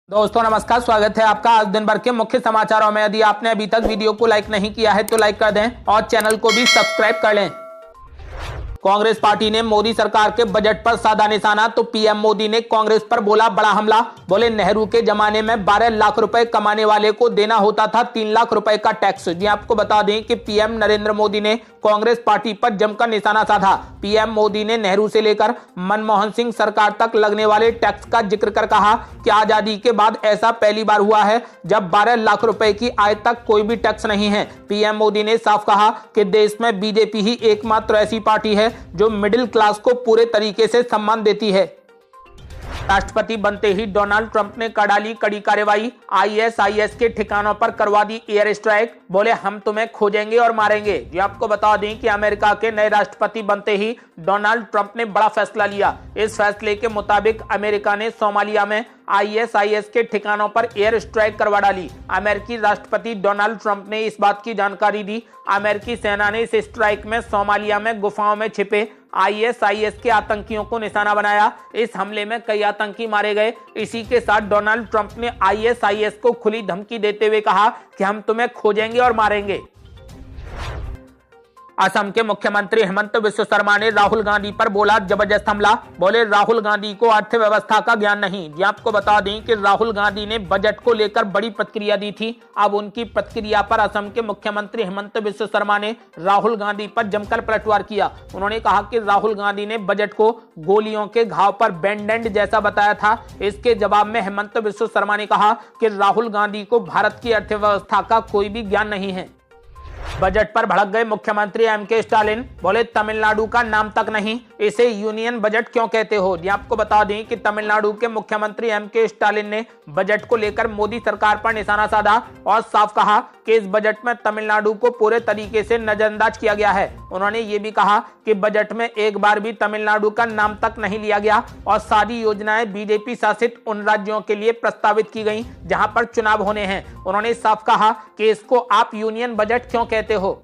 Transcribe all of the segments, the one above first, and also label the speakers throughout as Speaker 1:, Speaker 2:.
Speaker 1: दोस्तों नमस्कार, स्वागत है आपका आज दिन भर के मुख्य समाचारों में। यदि आपने अभी तक वीडियो को लाइक नहीं किया है तो लाइक कर दें और चैनल को भी सब्सक्राइब कर लें। कांग्रेस पार्टी ने मोदी सरकार के बजट पर साधा निशाना, तो पीएम मोदी ने कांग्रेस पर बोला बड़ा हमला। बोले नेहरू के जमाने में 12 लाख रुपए कमाने वाले को देना होता था 3 लाख रुपए का टैक्स। जी आपको बता दें कि पीएम नरेंद्र मोदी ने कांग्रेस पार्टी पर जमकर निशाना साधा। पीएम मोदी ने नेहरू से लेकर मनमोहन सिंह सरकार तक लगने वाले टैक्स का जिक्र कर कहा कि आजादी के बाद ऐसा पहली बार हुआ है जब 12 लाख रुपए की आय तक कोई भी टैक्स नहीं है। पीएम मोदी ने साफ कहा कि देश में बीजेपी ही एकमात्र ऐसी पार्टी है जो मिडिल क्लास को पूरे तरीके से सम्मान देती है। राष्ट्रपति बनते ही डोनाल्ड ट्रंप ने कर डाली कड़ी कार्रवाई। आईएसआईएस के ठिकानों पर करवा दी एयर स्ट्राइक। बोले हम तुम्हें खोजेंगे और मारेंगे। जी आपको बता दें कि अमेरिका के नए राष्ट्रपति बनते ही डोनाल्ड ट्रंप ने बड़ा फैसला लिया। इस फैसले के मुताबिक अमेरिका ने सोमालिया में आईएसआईएस के ठिकानों पर एयर स्ट्राइक करवा डाली। अमेरिकी राष्ट्रपति डोनाल्ड ट्रंप ने इस बात की जानकारी दी। अमेरिकी सेना ने इस स्ट्राइक में सोमालिया में गुफाओं में छिपे आईएसआईएस के आतंकियों को निशाना बनाया। इस हमले में कई आतंकी मारे गए। इसी के साथ डोनाल्ड ट्रंप ने आईएसआईएस को खुली धमकी देते हुए कहा कि हम तुम्हें खोजेंगे और मारेंगे। असम के मुख्यमंत्री हेमंत बिस्वा शर्मा ने राहुल गांधी पर बोला जबरदस्त हमला। बोले राहुल गांधी को अर्थव्यवस्था का ज्ञान नहीं। जी आपको बता दें कि राहुल गांधी ने बजट को लेकर बड़ी प्रतिक्रिया दी थी। अब उनकी प्रतिक्रिया पर असम के मुख्यमंत्री हेमंत बिस्वा शर्मा ने राहुल गांधी पर जमकर पलटवार किया। उन्होंने कहा कि राहुल गांधी ने बजट को गोलियों के घाव पर बैंडेड जैसा बताया था। इसके जवाब में हेमंत बिस्वा शर्मा ने कहा कि राहुल गांधी को भारत की अर्थव्यवस्था का कोई भी ज्ञान नहीं है। बजट पर भड़क गए मुख्यमंत्री एमके स्टालिन। बोले तमिलनाडु का नाम तक नहीं, इसे यूनियन बजट क्यों कहते हो। जी आपको बता दें कि तमिलनाडु के मुख्यमंत्री एमके स्टालिन ने बजट को लेकर मोदी सरकार पर निशाना साधा और साफ कहा कि इस बजट में तमिलनाडु को पूरे तरीके से नजरअंदाज किया गया है। उन्होंने ये भी कहा कि बजट में एक बार भी तमिलनाडु का नाम तक नहीं लिया गया और सारी योजनाएं बीजेपी शासित उन राज्यों के लिए प्रस्तावित की गई जहां पर चुनाव होने हैं। उन्होंने साफ कहा कि इसको आप यूनियन बजट क्यों कहते हो।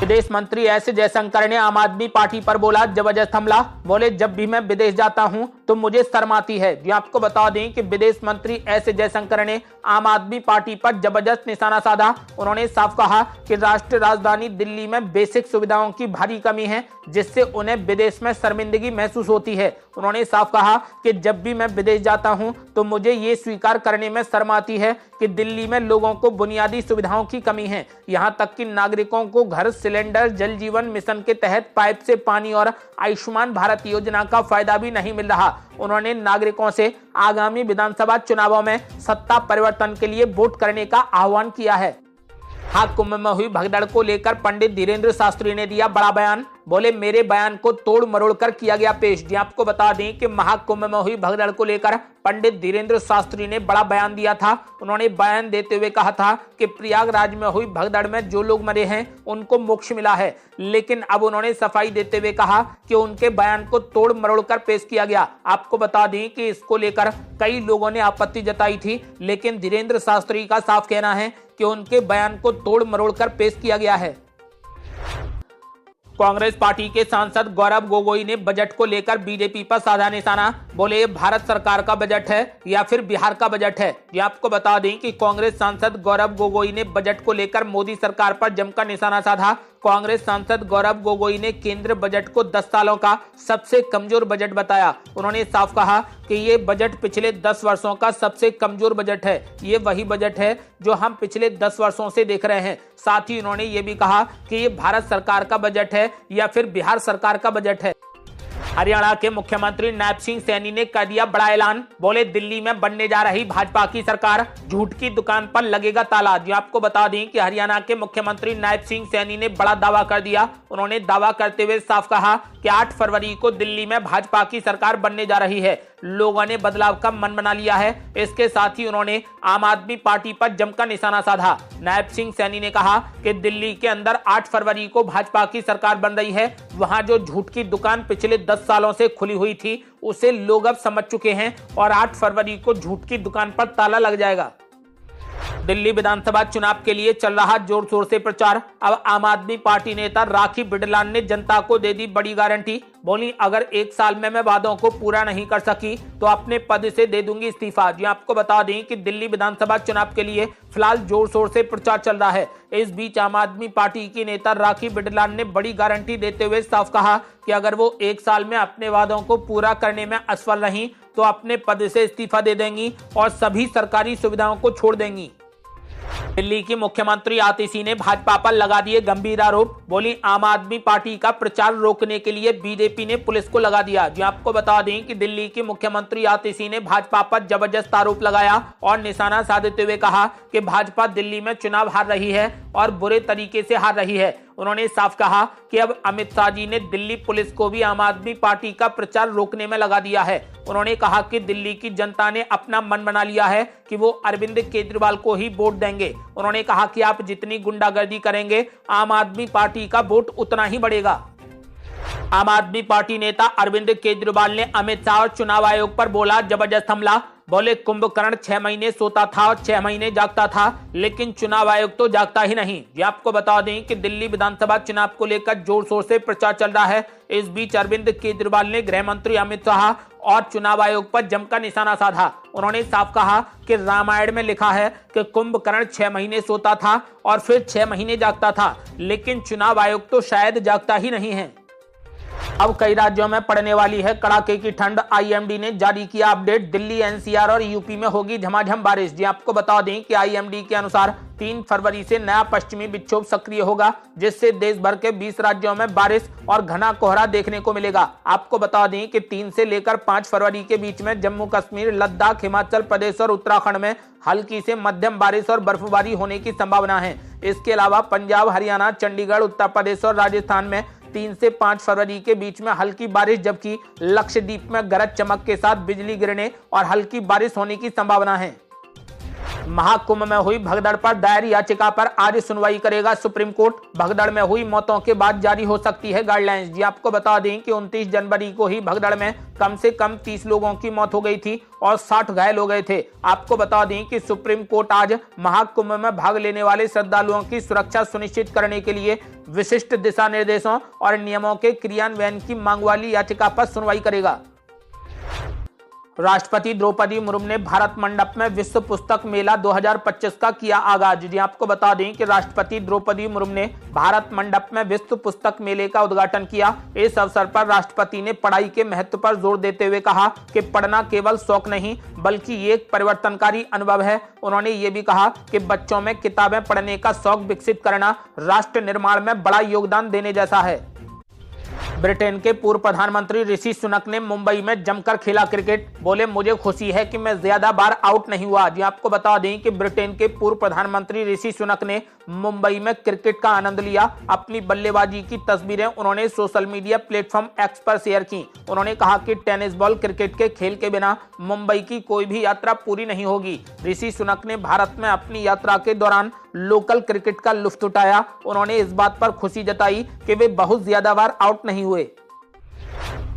Speaker 1: विदेश मंत्री एस जयशंकर ने आम आदमी पार्टी पर बोला जबरदस्त हमला। बोले जब भी मैं विदेश जाता हूं तो मुझे शर्म आती है। जी आपको बता दें कि विदेश मंत्री एस जयशंकर ने आम आदमी पार्टी पर जबरदस्त निशाना साधा। उन्होंने साफ कहा कि राष्ट्रीय राजधानी दिल्ली में बेसिक सुविधाओं की भारी कमी है जिससे उन्हें विदेश में शर्मिंदगी महसूस होती है। उन्होंने साफ कहा कि जब भी मैं विदेश जाता हूं तो मुझे ये स्वीकार करने में शर्म आती है कि दिल्ली में लोगों को बुनियादी सुविधाओं की कमी है। यहां तक कि नागरिकों को घर सिलेंडर, जल जीवन मिशन के तहत पाइप से पानी और आयुष्मान भारत योजना का फायदा भी नहीं मिल रहा। उन्होंने नागरिकों से आगामी विधानसभा चुनावों में सत्ता परिवर्तन के लिए वोट करने का आह्वान किया है। महाकुंभ में हुई भगदड़ को लेकर पंडित धीरेन्द्र शास्त्री ने दिया बड़ा बयान। बोले मेरे बयान को तोड़ मरोड़ कर किया गया पेश। जी आपको बता दें कि महाकुंभ में हुई भगदड़ को लेकर पंडित धीरेन्द्र शास्त्री ने बड़ा बयान दिया था। उन्होंने बयान देते हुए कहा था कि प्रयागराज में हुई भगदड़ में जो लोग मरे हैं उनको मोक्ष मिला है, लेकिन अब उन्होंने सफाई देते हुए कहा कि उनके बयान को तोड़ मरोड़ कर पेश किया गया। आपको बता दें कि इसको लेकर कई लोगों ने आपत्ति जताई थी, लेकिन धीरेन्द्र शास्त्री का साफ कहना है कि उनके बयान को तोड़ मरोड़ कर पेश किया गया है। कांग्रेस पार्टी के सांसद गौरव गोगोई ने बजट को लेकर बीजेपी पर साधा निशाना। बोले ये भारत सरकार का बजट है या फिर बिहार का बजट है। ये आपको बता दें कि कांग्रेस सांसद गौरव गोगोई ने बजट को लेकर मोदी सरकार पर जमकर निशाना साधा। कांग्रेस सांसद गौरव गोगोई ने केंद्र बजट को 10 सालों का सबसे कमजोर बजट बताया। उन्होंने साफ कहा कि ये बजट पिछले 10 वर्षों का सबसे कमजोर बजट है। ये वही बजट है जो हम पिछले 10 वर्षों से देख रहे हैं। साथ ही उन्होंने ये भी कहा कि ये भारत सरकार का बजट है या फिर बिहार सरकार का बजट है। हरियाणा के मुख्यमंत्री नायब सिंह सैनी ने कर दिया बड़ा ऐलान। बोले दिल्ली में बनने जा रही भाजपा की सरकार, झूठ की दुकान पर लगेगा ताला। जी आपको बता दें कि हरियाणा के मुख्यमंत्री नायब सिंह सैनी ने बड़ा दावा कर दिया। उन्होंने दावा करते हुए साफ कहा कि 8 फरवरी को दिल्ली में भाजपा की सरकार बनने जा रही है। लोगों ने बदलाव का मन बना लिया है। इसके साथ ही उन्होंने आम आदमी पार्टी पर जमकर निशाना साधा। नायब सिंह सैनी ने कहा कि दिल्ली के अंदर 8 फरवरी को भाजपा की सरकार बन रही है। वहां जो झूठ की दुकान पिछले 10 सालों से खुली हुई थी उसे लोग अब समझ चुके हैं और 8 फरवरी को झूठ की दुकान पर ताला लग जाएगा। दिल्ली विधानसभा चुनाव के लिए चल रहा जोर शोर से प्रचार। अब आम आदमी पार्टी नेता राखी बिडलान ने जनता को दे दी बड़ी गारंटी। बोली, अगर 1 साल में मैं वादों को पूरा नहीं कर सकी तो अपने पद से दे दूंगी इस्तीफा। जी आपको बता दें कि दिल्ली विधानसभा चुनाव के लिए फिलहाल जोर शोर से प्रचार चल रहा है। इस बीच आम आदमी पार्टी की नेता राखी बिडलान ने बड़ी गारंटी देते हुए साफ कहा कि अगर वो 1 साल में अपने वादों को पूरा करने में असफल रही तो अपने पद से इस्तीफा दे देंगी और सभी सरकारी सुविधाओं को छोड़ देंगी। दिल्ली की मुख्यमंत्री आतिशी ने भाजपा पर लगा दिए गंभीर आरोप। बोली, आम आदमी पार्टी का प्रचार रोकने के लिए बीजेपी ने पुलिस को लगा दिया। जी आपको बता दें कि दिल्ली की मुख्यमंत्री आतिशी ने भाजपा पर जबरदस्त आरोप लगाया और निशाना साधते हुए कहा कि भाजपा दिल्ली में चुनाव हार रही है और बुरे तरीके से हार रही है। उन्होंने साफ कहा कि अब अमित शाह जी ने दिल्ली पुलिस को भी आम आदमी पार्टी का प्रचार रोकने में लगा दिया है। उन्होंने कहा कि दिल्ली की जनता ने अपना मन बना लिया है कि वो अरविंद केजरीवाल को ही वोट देंगे। उन्होंने कहा कि आप जितनी गुंडागर्दी करेंगे आम आदमी पार्टी का वोट उतना ही बढ़ेगा। आम आदमी पार्टी नेता अरविंद केजरीवाल ने अमित शाह और चुनाव आयोग पर बोला जबरदस्त हमला। बोले, कुंभकर्ण 6 महीने सोता था और 6 महीने जागता था, लेकिन चुनाव आयोग तो जागता ही नहीं। ये आपको बता दें कि दिल्ली विधानसभा चुनाव को लेकर जोर शोर से प्रचार चल रहा है। इस बीच अरविंद केजरीवाल ने गृह मंत्री अमित शाह और चुनाव आयोग पर जमकर निशाना साधा। उन्होंने साफ कहा कि रामायण में लिखा है कि कुंभकर्ण 6 महीने सोता था और फिर 6 महीने जागता था, लेकिन चुनाव आयोग तो शायद जागता ही नहीं है। अब कई राज्यों में पड़ने वाली है कड़ाके की ठंड। आईएमडी ने जारी किया अपडेट। दिल्ली, एनसीआर और यूपी में होगी झमाझम बारिश। जी आपको बता दें कि आईएमडी के अनुसार 3 फरवरी से नया पश्चिमी विक्षोभ सक्रिय होगा, जिससे देश भर के 20 राज्यों में बारिश और घना कोहरा देखने को मिलेगा। आपको बता दें कि 3 से लेकर 5 फरवरी के बीच में जम्मू कश्मीर, लद्दाख, हिमाचल प्रदेश और उत्तराखंड में हल्की से मध्यम बारिश और बर्फबारी होने की संभावना है। इसके अलावा पंजाब, हरियाणा, चंडीगढ़, उत्तर प्रदेश और राजस्थान में 3 से 5 फरवरी के बीच में हल्की बारिश, जबकि लक्षद्वीप में गरज चमक के साथ बिजली गिरने और हल्की बारिश होने की संभावना है। महाकुंभ में हुई भगदड़ पर दायर याचिका पर आज सुनवाई करेगा सुप्रीम कोर्ट। भगदड़ में हुई मौतों के बाद जारी हो सकती है गाइडलाइंस। जी आपको बता दें कि 29 जनवरी को ही भगदड़ में कम से कम 30 लोगों की मौत हो गई थी और 60 घायल हो गए थे। आपको बता दें कि सुप्रीम कोर्ट आज महाकुंभ में भाग लेने वाले श्रद्धालुओं की सुरक्षा सुनिश्चित करने के लिए विशिष्ट दिशा निर्देशों और नियमों के क्रियान्वयन की मांग वाली याचिका पर सुनवाई करेगा। राष्ट्रपति द्रौपदी मुर्मू ने भारत मंडप में विश्व पुस्तक मेला 2025 का किया आगाज। जी आपको बता दें कि राष्ट्रपति द्रौपदी मुर्मू ने भारत मंडप में विश्व पुस्तक मेले का उद्घाटन किया। इस अवसर पर राष्ट्रपति ने पढ़ाई के महत्व पर जोर देते हुए कहा कि पढ़ना केवल शौक नहीं बल्कि ये एक परिवर्तनकारी अनुभव है। उन्होंने ये भी कहा कि बच्चों में किताबें पढ़ने का शौक विकसित करना राष्ट्र निर्माण में बड़ा योगदान देने जैसा है। ब्रिटेन के पूर्व प्रधानमंत्री ऋषि सुनक ने मुंबई में जमकर खेला क्रिकेट। बोले, मुझे खुशी है कि मैं ज्यादा बार आउट नहीं हुआ। जी आपको बता दें कि ब्रिटेन के पूर्व प्रधानमंत्री ऋषि सुनक ने मुंबई में क्रिकेट का आनंद लिया। अपनी बल्लेबाजी की तस्वीरें उन्होंने सोशल मीडिया प्लेटफॉर्म एक्स पर शेयर की। उन्होंने कहा कि टेनिस बॉल क्रिकेट के खेल के बिना मुंबई की कोई भी यात्रा पूरी नहीं होगी। ऋषि सुनक ने भारत में अपनी यात्रा के दौरान लोकल क्रिकेट का लुत्फ उठाया। उन्होंने इस बात पर खुशी जताई कि वे बहुत ज्यादा बार आउट नहीं हुए।